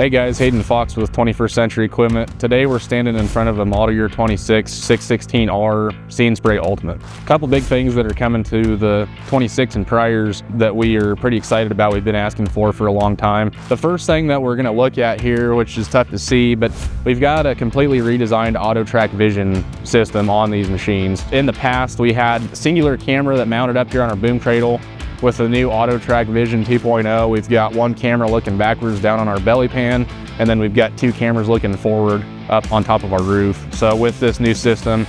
Hey guys, Hayden Fox with 21st Century Equipment. Today we're standing in front of a model year 26 616R See & Spray Ultimate. A couple big things that are coming to the 26 and priors that we are pretty excited about, we've been asking for a long time. The first thing that we're going to look at here, which is tough to see, but we've got a completely redesigned AutoTrac Vision system on these machines. In the past, we had a singular camera that mounted up here on our boom cradle. With the new AutoTrac Vision 2.0, we've got one camera looking backwards down on our belly pan, and then we've got two cameras looking forward up on top of our roof. So with this new system,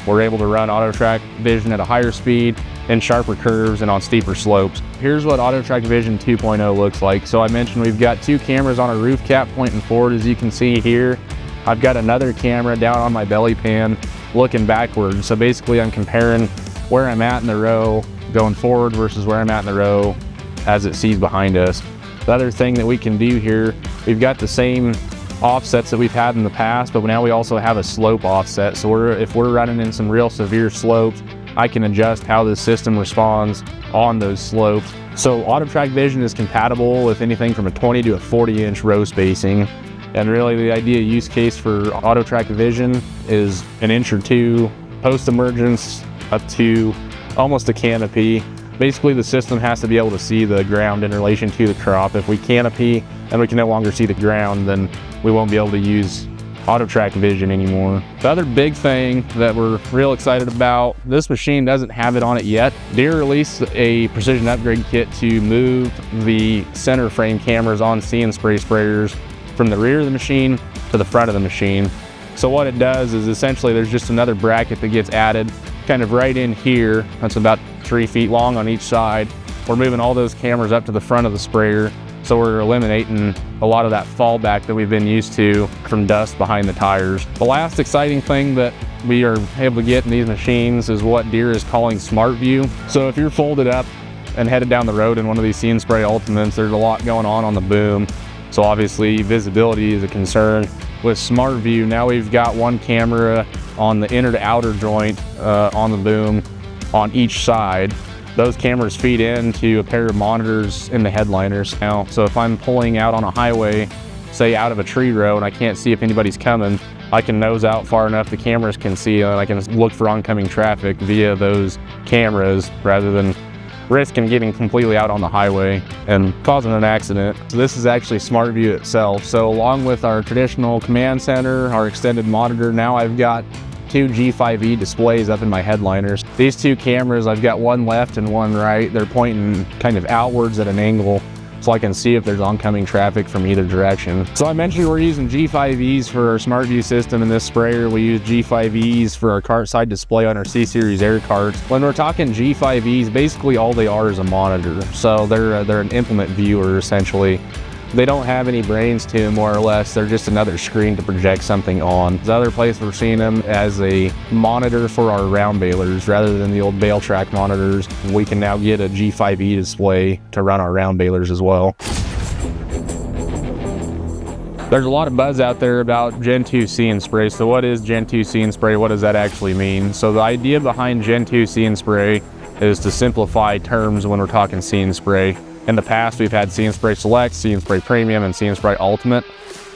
we're able to run AutoTrac Vision at a higher speed, in sharper curves, and on steeper slopes. Here's what AutoTrac Vision 2.0 looks like. So I mentioned we've got two cameras on our roof cap pointing forward, as you can see here. I've got another camera down on my belly pan looking backwards. So basically I'm comparing where I'm at in the row going forward versus where I'm at in the row as it sees behind us. The other thing that we can do here, we've got the same offsets that we've had in the past, but now we also have a slope offset. So if we're running in some real severe slopes, I can adjust how the system responds on those slopes. So AutoTrac Vision is compatible with anything from a 20 to a 40-inch row spacing. And really the ideal use case for AutoTrac Vision is an inch or two post-emergence up to almost a canopy. Basically the system has to be able to see the ground in relation to the crop. If we canopy and we can no longer see the ground, then we won't be able to use AutoTrac Vision anymore. The other big thing that we're real excited about, this machine doesn't have it on it yet. Deere released a precision upgrade kit to move the center frame cameras on See & Spray sprayers from the rear of the machine to the front of the machine. So what it does is essentially there's just another bracket that gets added kind of right in here. That's about 3 feet long on each side. We're moving all those cameras up to the front of the sprayer, so we're eliminating a lot of that fallback that we've been used to from dust behind the tires. The last exciting thing that we are able to get in these machines is what Deere is calling SmartView. So if you're folded up and headed down the road in one of these See & Spray Ultimates, there's a lot going on the boom. So obviously visibility is a concern. With SmartView, now we've got one camera on the inner to outer joint on the boom on each side. Those cameras feed into a pair of monitors in the headliners now. So if I'm pulling out on a highway, say out of a tree row, and I can't see if anybody's coming, I can nose out far enough the cameras can see, and I can look for oncoming traffic via those cameras rather than risking getting completely out on the highway and causing an accident. So this is actually SmartView itself. So along with our traditional command center, our extended monitor, now I've got two G5E displays up in my headliners. These two cameras, I've got one left and one right. They're pointing kind of outwards at an angle so I can see if there's oncoming traffic from either direction. So I mentioned we're using G5Es for our SmartView system in this sprayer. We use G5Es for our cart side display on our C-Series air carts. When we're talking G5Es, basically all they are is a monitor. So they're an implement viewer essentially. They don't have any brains to them, more or less. They're just another screen to project something on. The other place we're seeing them as a monitor for our round balers. Rather than the old bale track monitors, we can now get a G5E display to run our round balers as well. There's a lot of buzz out there about Gen 2 See & Spray. So what is Gen 2 See & Spray? What does that actually mean? So the idea behind Gen 2 See & Spray is to simplify terms when we're talking See & Spray. In the past, we've had See & Spray Select, See & Spray Premium, and See & Spray Ultimate.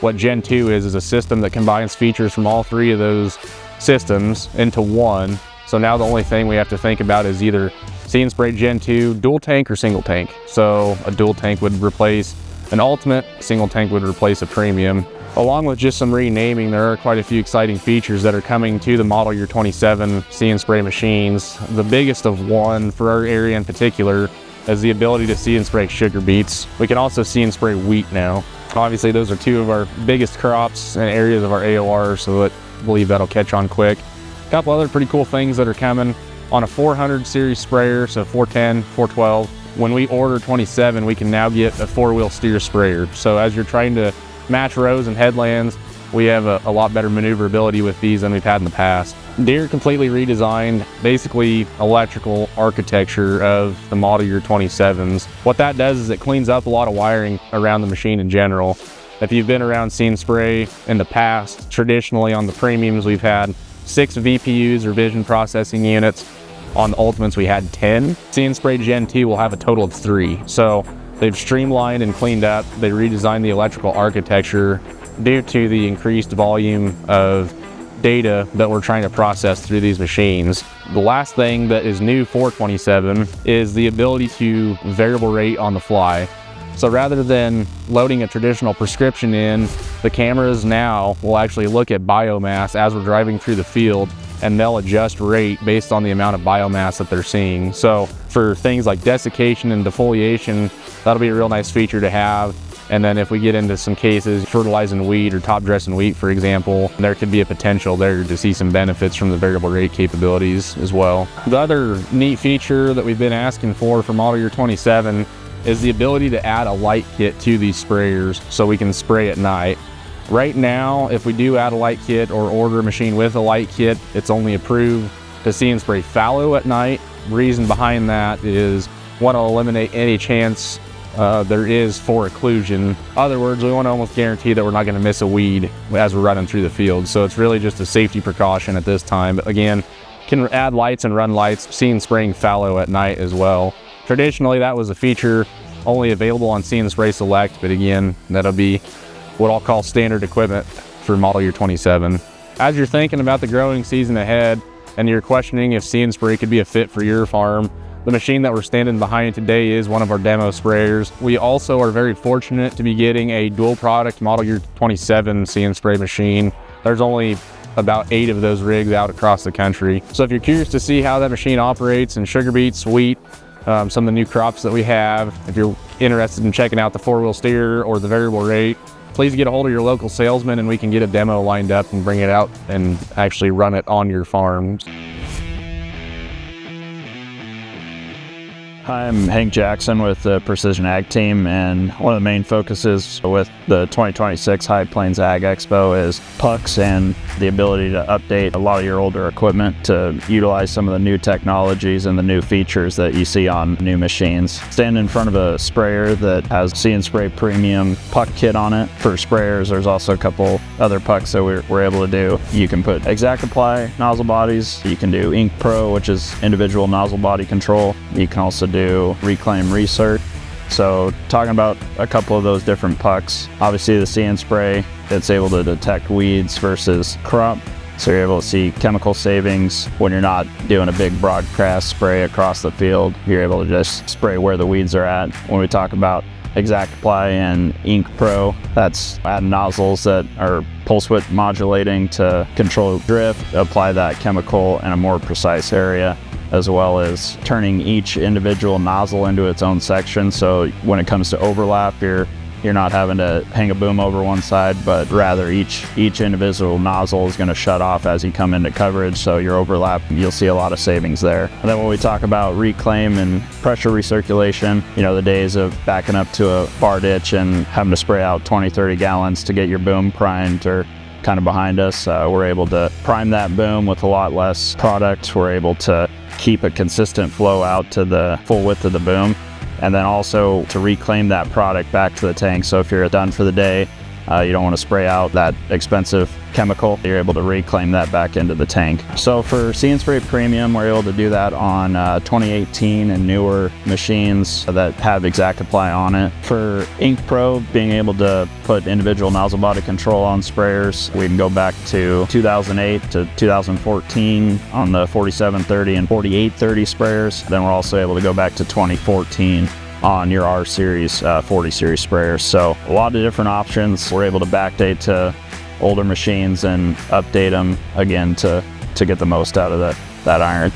What Gen 2 is a system that combines features from all three of those systems into one. So now the only thing we have to think about is either See & Spray Gen 2 dual tank or single tank. So a dual tank would replace an Ultimate, single tank would replace a Premium. Along with just some renaming, there are quite a few exciting features that are coming to the model year 27 See & Spray machines. The biggest of one for our area in particular is the ability to See & Spray sugar beets. We can also See & Spray wheat now. Obviously those are two of our biggest crops and areas of our AOR, so I believe that'll catch on quick. A couple other pretty cool things that are coming on a 400 series sprayer, so 410, 412. When we order 27, we can now get a 4-wheel steer sprayer. So as you're trying to match rows and headlands, we have a lot better maneuverability with these than we've had in the past. Deere completely redesigned basically electrical architecture of the model year 27s. What that does is it cleans up a lot of wiring around the machine in general. If you've been around See & Spray in the past, traditionally on the premiums we've had 6 VPUs or vision processing units. On the Ultimates we had 10. See & Spray Gen 2 will have a total of 3. So They've streamlined and cleaned up. They redesigned the electrical architecture due to the increased volume of data that we're trying to process through these machines. The last thing that is new for 27 is the ability to variable rate on the fly. So rather than loading a traditional prescription in, the cameras now will actually look at biomass as we're driving through the field, and they'll adjust rate based on the amount of biomass that they're seeing. So for things like desiccation and defoliation, that'll be a real nice feature to have. And then if we get into some cases, fertilizing wheat or top dressing wheat, for example, there could be a potential there to see some benefits from the variable rate capabilities as well. The other neat feature that we've been asking for model year 27 is the ability to add a light kit to these sprayers so we can spray at night. Right now, if we do add a light kit or order a machine with a light kit, it's only approved to see and spray fallow at night. The reason behind that is want to eliminate any chance there is for occlusion. In other words, we want to almost guarantee that we're not going to miss a weed as we're running through the field. So it's really just a safety precaution at this time. But again, can add lights and run lights, see and spraying fallow at night as well. Traditionally, that was a feature only available on See and Spray Select, but again, that'll be what I'll call standard equipment for model year 27. As you're thinking about the growing season ahead and you're questioning if See and Spray could be a fit for your farm, the machine that we're standing behind today is one of our demo sprayers. We also are very fortunate to be getting a dual product model year 27 See and Spray machine. There's only about 8 of those rigs out across the country. So if you're curious to see how that machine operates in sugar beets, wheat, some of the new crops that we have, if you're interested in checking out the 4-wheel steer or the variable rate, please get a hold of your local salesman and we can get a demo lined up and bring it out and actually run it on your farms. Hi, I'm Hank Jackson with the Precision Ag team, and one of the main focuses with the 2026 High Plains Ag Expo is PUKs and the ability to update a lot of your older equipment to utilize some of the new technologies and the new features that you see on new machines. Stand in front of a sprayer that has See and Spray Premium PUK kit on it. For sprayers, there's also a couple other PUKs that we're able to do. You can put Exact Apply nozzle bodies, you can do Ink Pro, which is individual nozzle body control. You can also do Reclaim Resert. So talking about a couple of those different PUKs, obviously the See and Spray, it's able to detect weeds versus crop. So you're able to see chemical savings when you're not doing a big broadcast spray across the field. You're able to just spray where the weeds are at. When we talk about Exact Apply and Ink Pro, that's adding nozzles that are pulse width modulating to control drift, apply that chemical in a more precise area, as well as turning each individual nozzle into its own section. So when it comes to overlap, you're not having to hang a boom over one side, but rather each individual nozzle is going to shut off as you come into coverage. So your overlap, you'll see a lot of savings there. And then when we talk about reclaim and pressure recirculation, the days of backing up to a bar ditch and having to spray out 20-30 gallons to get your boom primed are kind of behind us. We're able to prime that boom with a lot less product. We're able to keep a consistent flow out to the full width of the boom, and then also to reclaim that product back to the tank. So if you're done for the day, you don't want to spray out that expensive chemical, you're able to reclaim that back into the tank. So for See and Spray Premium, we're able to do that on 2018 and newer machines that have Exact Apply on it. For Ink Pro, being able to put individual nozzle body control on sprayers, we can go back to 2008 to 2014 on the 4730 and 4830 sprayers. Then we're also able to go back to 2014 on your R Series 40 Series sprayers. So a lot of different options. We're able to backdate to older machines and update them again to get the most out of that iron.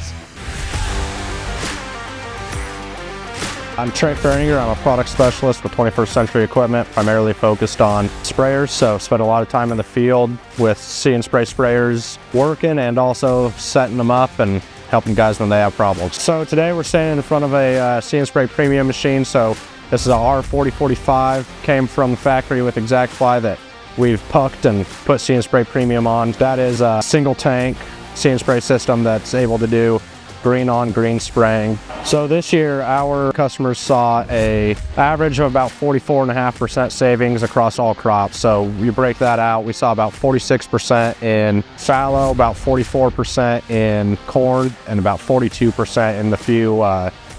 I'm Trent Ferninger. I'm a product specialist with 21st Century Equipment, primarily focused on sprayers. So spent a lot of time in the field with See and Spray sprayers working and also setting them up and helping guys when they have problems. So today we're standing in front of a See and Spray Premium machine. So this is a R4045, came from the factory with Exact Apply that we've pucked and put See and Spray Premium on. That is a single tank See and Spray system that's able to do green on green spraying. So this year our customers saw a average of about 44.5% savings across all crops. So you break that out, we saw about 46% in fallow, about 44% in corn, and about 42% in the few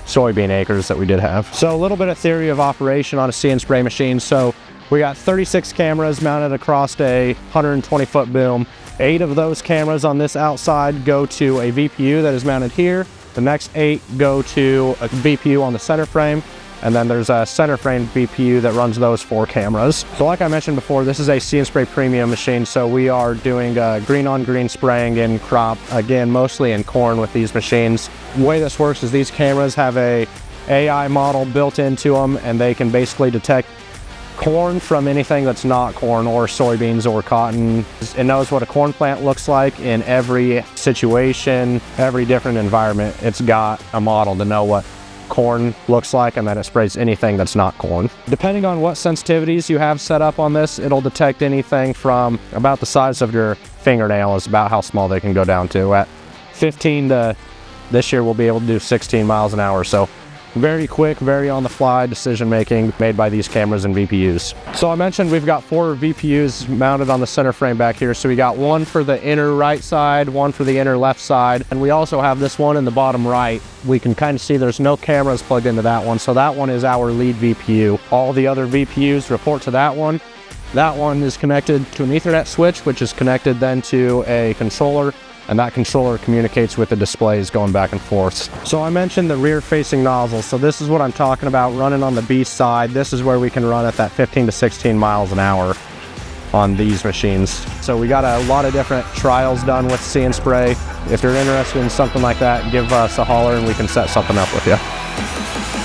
soybean acres that we did have. So a little bit of theory of operation on a See and Spray machine. So we got 36 cameras mounted across a 120-foot boom. 8 of those cameras on this outside go to a VPU that is mounted here. The next 8 go to a VPU on the center frame. And then there's a center frame VPU that runs those 4 cameras. So like I mentioned before, this is a See and Spray premium machine. So we are doing green on green spraying in crop, again, mostly in corn with these machines. The way this works is these cameras have a AI model built into them, and they can basically detect corn from anything that's not corn, or soybeans or cotton. It knows what a corn plant looks like in every situation, every different environment. It's got a model to know what corn looks like, and then it sprays anything that's not corn. Depending on what sensitivities you have set up on this, it'll detect anything from about the size of your fingernail is about how small they can go down to. At 15 to this year, we'll be able to do 16 miles an hour. So very quick, very on the fly decision making made by these cameras and VPUs. So I mentioned we've got 4 VPUs mounted on the center frame back here. So we got one for the inner right side, one for the inner left side, and we also have this one in the bottom right. We can kind of see there's no cameras plugged into that one. So that one is our lead VPU. All the other VPUs report to that one. That one is connected to an Ethernet switch, which is connected then to a controller, and that controller communicates with the displays going back and forth. So I mentioned the rear facing nozzle. So this is what I'm talking about running on the B side. This is where we can run at that 15 to 16 miles an hour on these machines. So we got a lot of different trials done with See and Spray. If you're interested in something like that, give us a holler and we can set something up with you.